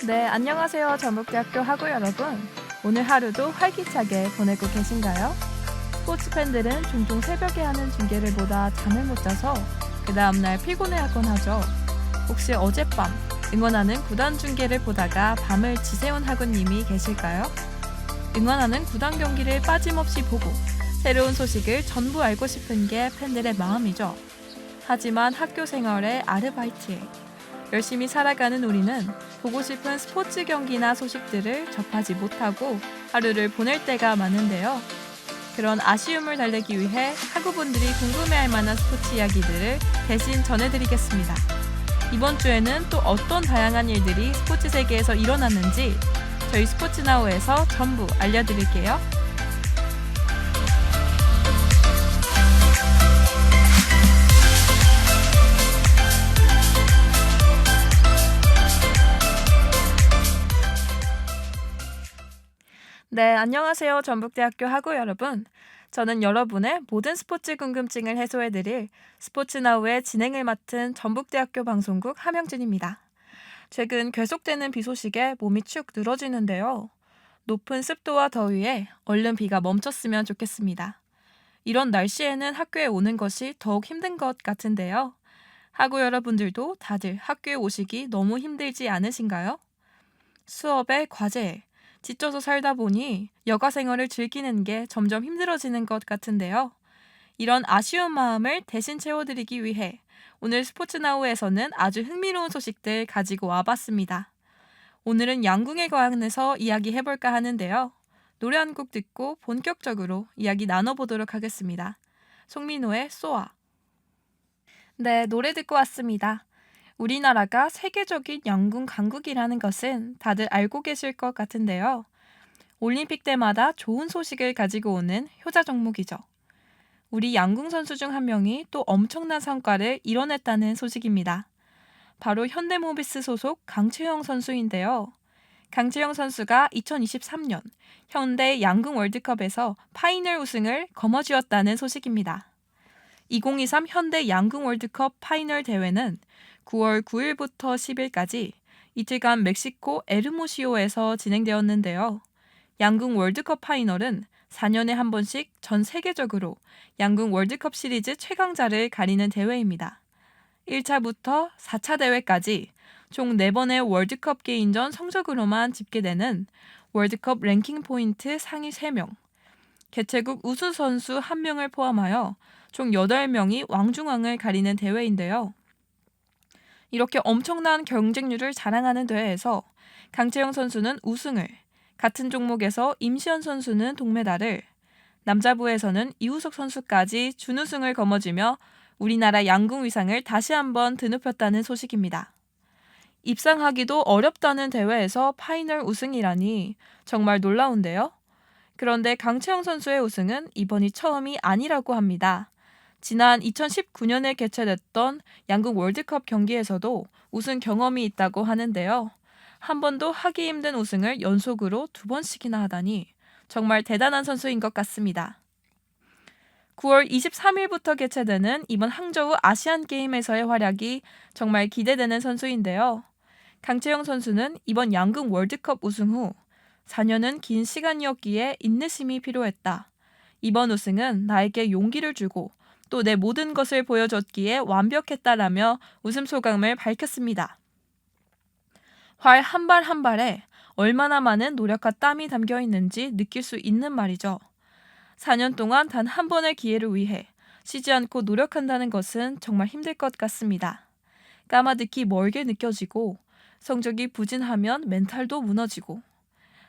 네, 안녕하세요. 전북대학교 학우 여러분. 오늘 하루도 활기차게 보내고 계신가요? 스포츠 팬들은 종종 새벽에 하는 중계를 보다 잠을 못 자서 그 다음날 피곤해하곤 하죠. 혹시 어젯밤 응원하는 구단 중계를 보다가 밤을 지새운 학우님이 계실까요? 응원하는 구단 경기를 빠짐없이 보고 새로운 소식을 전부 알고 싶은 게 팬들의 마음이죠. 하지만 학교 생활에 아르바이트에 열심히 살아가는 우리는 보고 싶은 스포츠 경기나 소식들을 접하지 못하고 하루를 보낼 때가 많은데요. 그런 아쉬움을 달래기 위해 학우분들이 궁금해할 만한 스포츠 이야기들을 대신 전해드리겠습니다. 이번 주에는 또 어떤 다양한 일들이 스포츠 세계에서 일어났는지 저희 스포츠나우에서 전부 알려드릴게요. 네, 안녕하세요. 전북대학교 학우 여러분. 저는 여러분의 모든 스포츠 궁금증을 해소해드릴 스포츠나우의 진행을 맡은 전북대학교 방송국 함영진입니다. 최근 계속되는 비 소식에 몸이 축 늘어지는데요. 높은 습도와 더위에 얼른 비가 멈췄으면 좋겠습니다. 이런 날씨에는 학교에 오는 것이 더욱 힘든 것 같은데요. 학우 여러분들도 다들 학교에 오시기 너무 힘들지 않으신가요? 수업에 과제에 지쳐서 살다 보니 여가 생활을 즐기는 게 점점 힘들어지는 것 같은데요. 이런 아쉬운 마음을 대신 채워드리기 위해 오늘 스포츠나우에서는 아주 흥미로운 소식들 가지고 와봤습니다. 오늘은 양궁에 관해서 이야기해볼까 하는데요. 노래 한 곡 듣고 본격적으로 이야기 나눠보도록 하겠습니다. 송민호의 쏘아. 네, 노래 듣고 왔습니다. 우리나라가 세계적인 양궁 강국이라는 것은 다들 알고 계실 것 같은데요. 올림픽 때마다 좋은 소식을 가지고 오는 효자 종목이죠. 우리 양궁 선수 중 한 명이 또 엄청난 성과를 이뤄냈다는 소식입니다. 바로 현대모비스 소속 강채영 선수인데요. 강채영 선수가 2023년 현대 양궁 월드컵에서 파이널 우승을 거머쥐었다는 소식입니다. 2023 현대 양궁 월드컵 파이널 대회는 9월 9일부터 10일까지 이틀간 멕시코 에르모시오에서 진행되었는데요. 양궁 월드컵 파이널은 4년에 한 번씩 전 세계적으로 양궁 월드컵 시리즈 최강자를 가리는 대회입니다. 1차부터 4차 대회까지 총 4번의 월드컵 개인전 성적으로만 집계되는 월드컵 랭킹 포인트 상위 3명, 개최국 우수 선수 1명을 포함하여 총 8명이 왕중왕을 가리는 대회인데요. 이렇게 엄청난 경쟁률을 자랑하는 대회에서 강채영 선수는 우승을, 같은 종목에서 임시현 선수는 동메달을, 남자부에서는 이우석 선수까지 준우승을 거머쥐며 우리나라 양궁 위상을 다시 한번 드높였다는 소식입니다. 입상하기도 어렵다는 대회에서 파이널 우승이라니 정말 놀라운데요. 그런데 강채영 선수의 우승은 이번이 처음이 아니라고 합니다. 지난 2019년에 개최됐던 양궁 월드컵 경기에서도 우승 경험이 있다고 하는데요. 한 번도 하기 힘든 우승을 연속으로 2번씩이나 하다니 정말 대단한 선수인 것 같습니다. 9월 23일부터 개최되는 이번 항저우 아시안게임에서의 활약이 정말 기대되는 선수인데요. 강채영 선수는 이번 양궁 월드컵 우승 후 4년은 긴 시간이었기에 인내심이 필요했다. 이번 우승은 나에게 용기를 주고 또 내 모든 것을 보여줬기에 완벽했다라며 웃음 소감을 밝혔습니다. 활 한 발 한 발에 얼마나 많은 노력과 땀이 담겨 있는지 느낄 수 있는 말이죠. 4년 동안 단 한 번의 기회를 위해 쉬지 않고 노력한다는 것은 정말 힘들 것 같습니다. 까마득히 멀게 느껴지고 성적이 부진하면 멘탈도 무너지고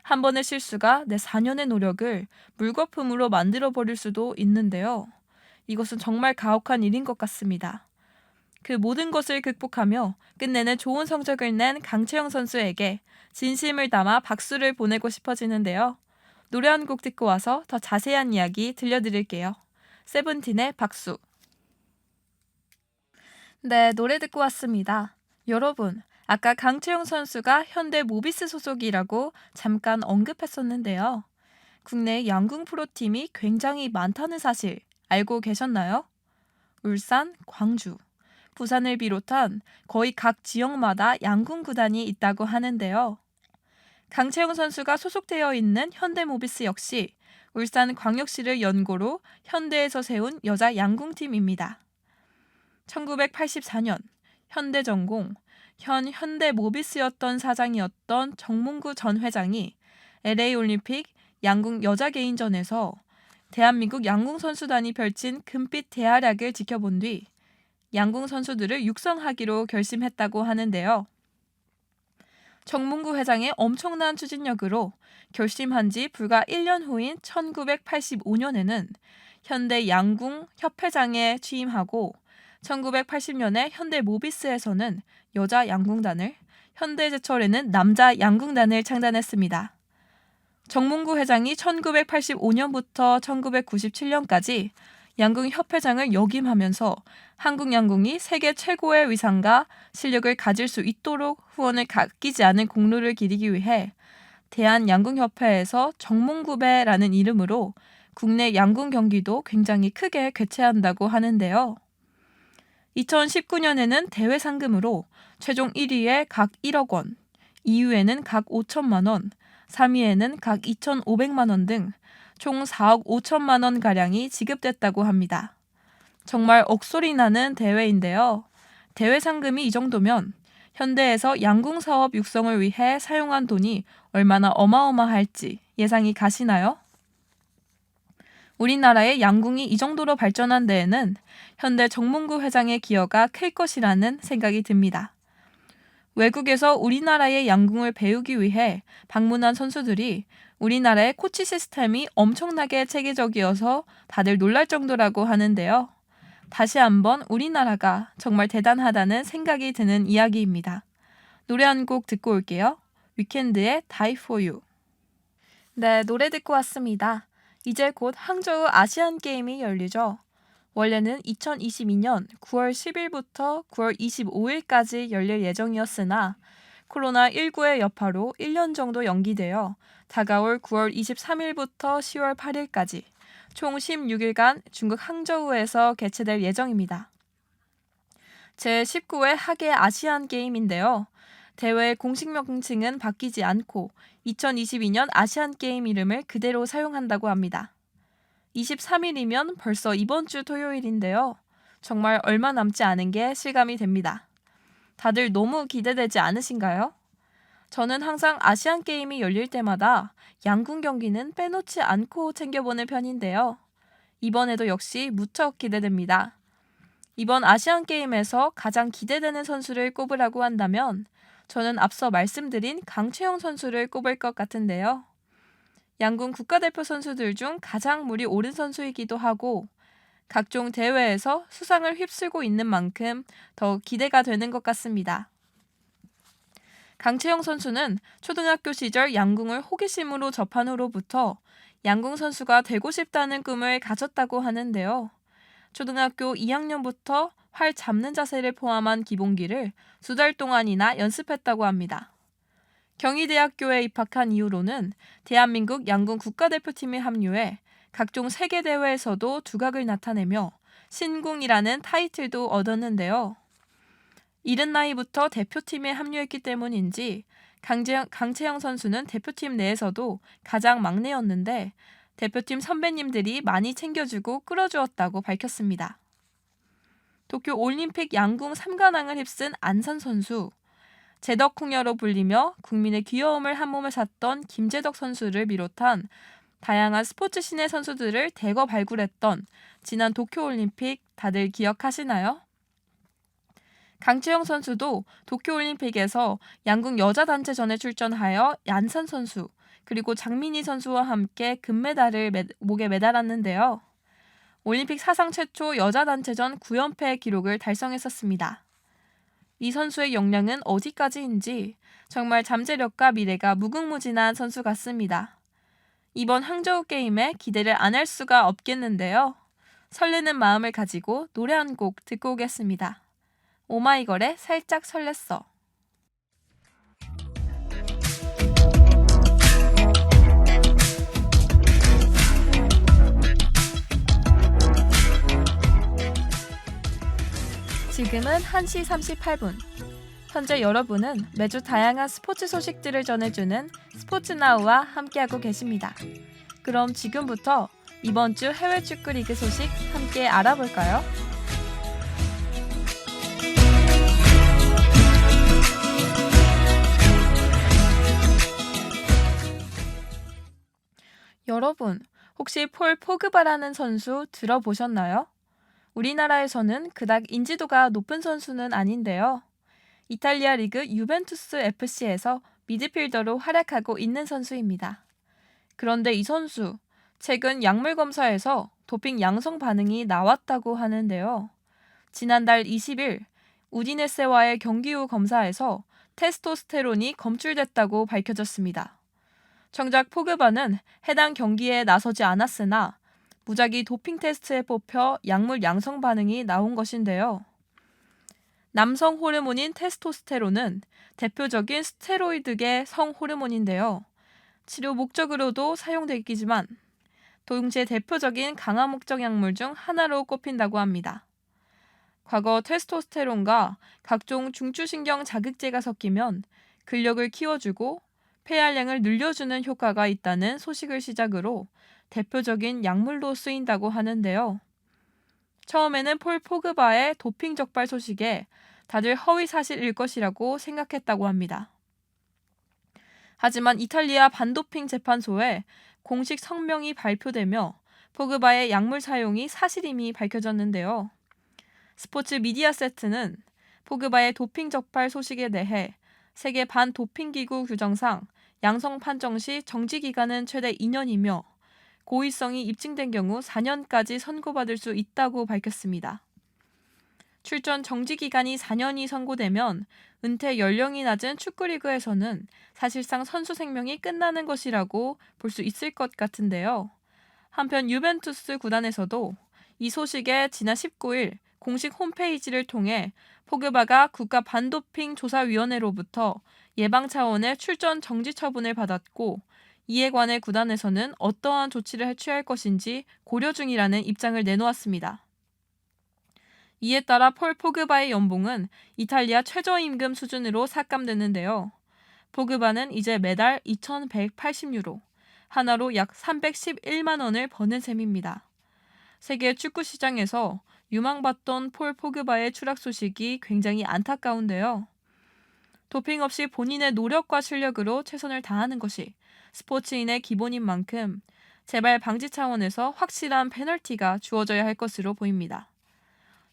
한 번의 실수가 내 4년의 노력을 물거품으로 만들어버릴 수도 있는데요. 이것은 정말 가혹한 일인 것 같습니다. 그 모든 것을 극복하며 끝내는 좋은 성적을 낸 강채영 선수에게 진심을 담아 박수를 보내고 싶어지는데요. 노래 한 곡 듣고 와서 더 자세한 이야기 들려드릴게요. 세븐틴의 박수. 네, 노래 듣고 왔습니다. 여러분, 아까 강채영 선수가 현대 모비스 소속이라고 잠깐 언급했었는데요. 국내 양궁 프로팀이 굉장히 많다는 사실 알고 계셨나요? 울산, 광주, 부산을 비롯한 거의 각 지역마다 양궁 구단이 있다고 하는데요. 강채영 선수가 소속되어 있는 현대모비스 역시 울산광역시를 연고로 현대에서 세운 여자 양궁팀입니다. 1984년 현대전공, 현 현대모비스였던 사장이었던 정몽구 전 회장이 LA올림픽 양궁 여자 개인전에서 대한민국 양궁선수단이 펼친 금빛 대활약을 지켜본 뒤 양궁 선수들을 육성하기로 결심했다고 하는데요. 정몽구 회장의 엄청난 추진력으로 결심한 지 불과 1년 후인 1985년에는 현대 양궁 협회장에 취임하고 1980년에 현대 모비스에서는 여자 양궁단을, 현대제철에는 남자 양궁단을 창단했습니다. 정몽구 회장이 1985년부터 1997년까지 양궁협회장을 역임하면서 한국 양궁이 세계 최고의 위상과 실력을 가질 수 있도록 후원을 아끼지 않은 공로를 기리기 위해 대한양궁협회에서 정몽구배라는 이름으로 국내 양궁 경기도 굉장히 크게 개최한다고 하는데요. 2019년에는 대회 상금으로 최종 1위에 각 1억 원, 2위에는 각 5천만 원, 3위에는 각 2,500만 원 등 총 4억 5천만 원가량이 지급됐다고 합니다. 정말 억소리 나는 대회인데요. 대회 상금이 이 정도면 현대에서 양궁 사업 육성을 위해 사용한 돈이 얼마나 어마어마할지 예상이 가시나요? 우리나라의 양궁이 이 정도로 발전한 데에는 현대 정몽구 회장의 기여가 클 것이라는 생각이 듭니다. 외국에서 우리나라의 양궁을 배우기 위해 방문한 선수들이 우리나라의 코치 시스템이 엄청나게 체계적이어서 다들 놀랄 정도라고 하는데요. 다시 한번 우리나라가 정말 대단하다는 생각이 드는 이야기입니다. 노래 한 곡 듣고 올게요. 위켄드의 Die For You. 네, 노래 듣고 왔습니다. 이제 곧 항저우 아시안게임이 열리죠. 원래는 2022년 9월 10일부터 9월 25일까지 열릴 예정이었으나 코로나19의 여파로 1년 정도 연기되어 다가올 9월 23일부터 10월 8일까지 총 16일간 중국 항저우에서 개최될 예정입니다. 제19회 하계 아시안게임인데요. 대회의 공식 명칭은 바뀌지 않고 2022년 아시안게임 이름을 그대로 사용한다고 합니다. 23일이면 벌써 이번 주 토요일인데요. 정말 얼마 남지 않은 게 실감이 됩니다. 다들 너무 기대되지 않으신가요? 저는 항상 아시안게임이 열릴 때마다 양궁 경기는 빼놓지 않고 챙겨보는 편인데요. 이번에도 역시 무척 기대됩니다. 이번 아시안게임에서 가장 기대되는 선수를 꼽으라고 한다면 저는 앞서 말씀드린 강채영 선수를 꼽을 것 같은데요. 양궁 국가대표 선수들 중 가장 물이 오른 선수이기도 하고 각종 대회에서 수상을 휩쓸고 있는 만큼 더 기대가 되는 것 같습니다. 강채영 선수는 초등학교 시절 양궁을 호기심으로 접한 후로부터 양궁 선수가 되고 싶다는 꿈을 가졌다고 하는데요. 초등학교 2학년부터 활 잡는 자세를 포함한 기본기를 2달 동안이나 연습했다고 합니다. 경희대학교에 입학한 이후로는 대한민국 양궁 국가대표팀에 합류해 각종 세계대회에서도 두각을 나타내며 신궁이라는 타이틀도 얻었는데요. 이른 나이부터 대표팀에 합류했기 때문인지 강채영 선수는 대표팀 내에서도 가장 막내였는데 대표팀 선배님들이 많이 챙겨주고 끌어주었다고 밝혔습니다. 도쿄 올림픽 양궁 3관왕을 휩쓴 안산 선수, 제덕궁녀로 불리며 국민의 귀여움을 한몸에 샀던 김재덕 선수를 비롯한 다양한 스포츠 신의 선수들을 대거 발굴했던 지난 도쿄올림픽 다들 기억하시나요? 강채영 선수도 도쿄올림픽에서 양궁 여자 단체전에 출전하여 안산 선수 그리고 장민희 선수와 함께 금메달을 목에 매달았는데요. 올림픽 사상 최초 여자 단체전 9연패 기록을 달성했었습니다. 이 선수의 역량은 어디까지인지 정말 잠재력과 미래가 무궁무진한 선수 같습니다. 이번 항저우 게임에 기대를 안 할 수가 없겠는데요. 설레는 마음을 가지고 노래 한 곡 듣고 오겠습니다. 오마이걸의 살짝 설렜어. 지금은 1시 38분. 현재 여러분은 매주 다양한 스포츠 소식들을 전해주는 스포츠나우와 함께하고 계십니다. 그럼 지금부터 이번 주 해외 축구 리그 소식 함께 알아볼까요? 여러분, 혹시 폴 포그바라는 선수 들어보셨나요? 우리나라에서는 그닥 인지도가 높은 선수는 아닌데요. 이탈리아 리그 유벤투스 FC에서 미드필더로 활약하고 있는 선수입니다. 그런데 이 선수, 최근 약물 검사에서 도핑 양성 반응이 나왔다고 하는데요. 지난달 20일 우디네세와의 경기 후 검사에서 테스토스테론이 검출됐다고 밝혀졌습니다. 정작 포그바는 해당 경기에 나서지 않았으나 무작위 도핑 테스트에 뽑혀 약물 양성 반응이 나온 것인데요. 남성 호르몬인 테스토스테론은 대표적인 스테로이드계 성 호르몬인데요. 치료 목적으로도 사용되기지만 동시에 대표적인 강화 목적 약물 중 하나로 꼽힌다고 합니다. 과거 테스토스테론과 각종 중추신경 자극제가 섞이면 근력을 키워주고 폐활량을 늘려주는 효과가 있다는 소식을 시작으로 대표적인 약물로 쓰인다고 하는데요. 처음에는 폴 포그바의 도핑 적발 소식에 다들 허위 사실일 것이라고 생각했다고 합니다. 하지만 이탈리아 반도핑 재판소에 공식 성명이 발표되며 포그바의 약물 사용이 사실임이 밝혀졌는데요. 스포츠 미디아세트는 포그바의 도핑 적발 소식에 대해 세계 반도핑기구 규정상 양성 판정 시 정지 기간은 최대 2년이며 고의성이 입증된 경우 4년까지 선고받을 수 있다고 밝혔습니다. 출전 정지 기간이 4년이 선고되면 은퇴 연령이 낮은 축구리그에서는 사실상 선수 생명이 끝나는 것이라고 볼 수 있을 것 같은데요. 한편 유벤투스 구단에서도 이 소식에 지난 19일 공식 홈페이지를 통해 포그바가 국가 반도핑 조사위원회로부터 예방 차원의 출전 정지 처분을 받았고 이에 관해 구단에서는 어떠한 조치를 취할 것인지 고려 중이라는 입장을 내놓았습니다. 이에 따라 폴 포그바의 연봉은 이탈리아 최저임금 수준으로 삭감됐는데요. 포그바는 이제 매달 2,180유로, 하나로 약 311만 원을 버는 셈입니다. 세계 축구 시장에서 유망받던 폴 포그바의 추락 소식이 굉장히 안타까운데요. 도핑 없이 본인의 노력과 실력으로 최선을 다하는 것이 스포츠인의 기본인 만큼 재발 방지 차원에서 확실한 페널티가 주어져야 할 것으로 보입니다.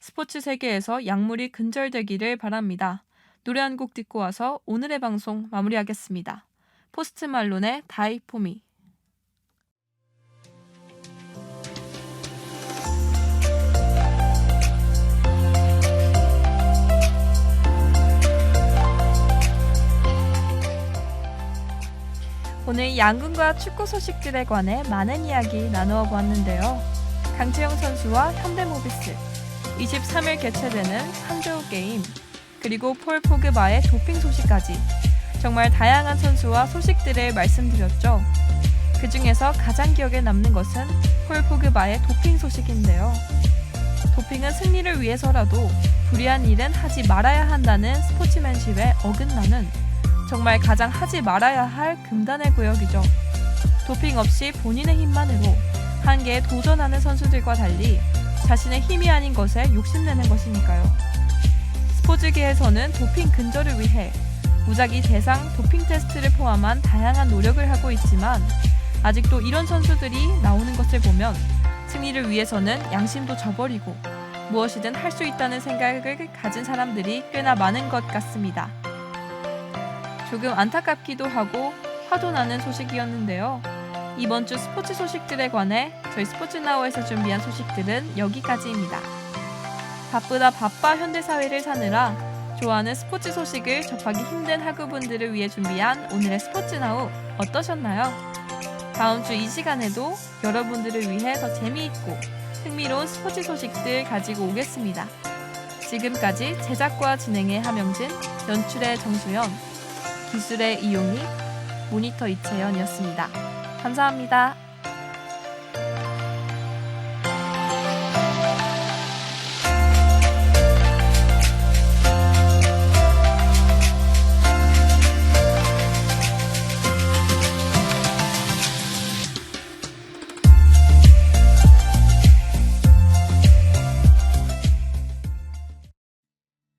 스포츠 세계에서 약물이 근절되기를 바랍니다. 노래 한 곡 듣고 와서 오늘의 방송 마무리하겠습니다. 포스트 말론의 Die for me. 오늘 양궁과 축구 소식들에 관해 많은 이야기 나누어 보았는데요. 강채영 선수와 현대모비스, 23일 개최되는 항저우 게임, 그리고 폴 포그바의 도핑 소식까지 정말 다양한 선수와 소식들을 말씀드렸죠. 그 중에서 가장 기억에 남는 것은 폴 포그바의 도핑 소식인데요. 도핑은 승리를 위해서라도 불의한 일은 하지 말아야 한다는 스포츠맨십에 어긋나는 정말 가장 하지 말아야 할 금단의 구역이죠. 도핑 없이 본인의 힘만으로 한계에 도전하는 선수들과 달리 자신의 힘이 아닌 것에 욕심내는 것이니까요. 스포츠계에서는 도핑 근절을 위해 무작위 대상 도핑 테스트를 포함한 다양한 노력을 하고 있지만 아직도 이런 선수들이 나오는 것을 보면 승리를 위해서는 양심도 저버리고 무엇이든 할 수 있다는 생각을 가진 사람들이 꽤나 많은 것 같습니다. 조금 안타깝기도 하고 화도 나는 소식이었는데요. 이번 주 스포츠 소식들에 관해 저희 스포츠나우에서 준비한 소식들은 여기까지입니다. 바쁘다 바빠 현대사회를 사느라 좋아하는 스포츠 소식을 접하기 힘든 학우분들을 위해 준비한 오늘의 스포츠나우 어떠셨나요? 다음 주 이 시간에도 여러분들을 위해 더 재미있고 흥미로운 스포츠 소식들 가지고 오겠습니다. 지금까지 제작과 진행의 하명진, 연출의 정수연, 기술의 이용희, 모니터 이채연이었습니다. 감사합니다.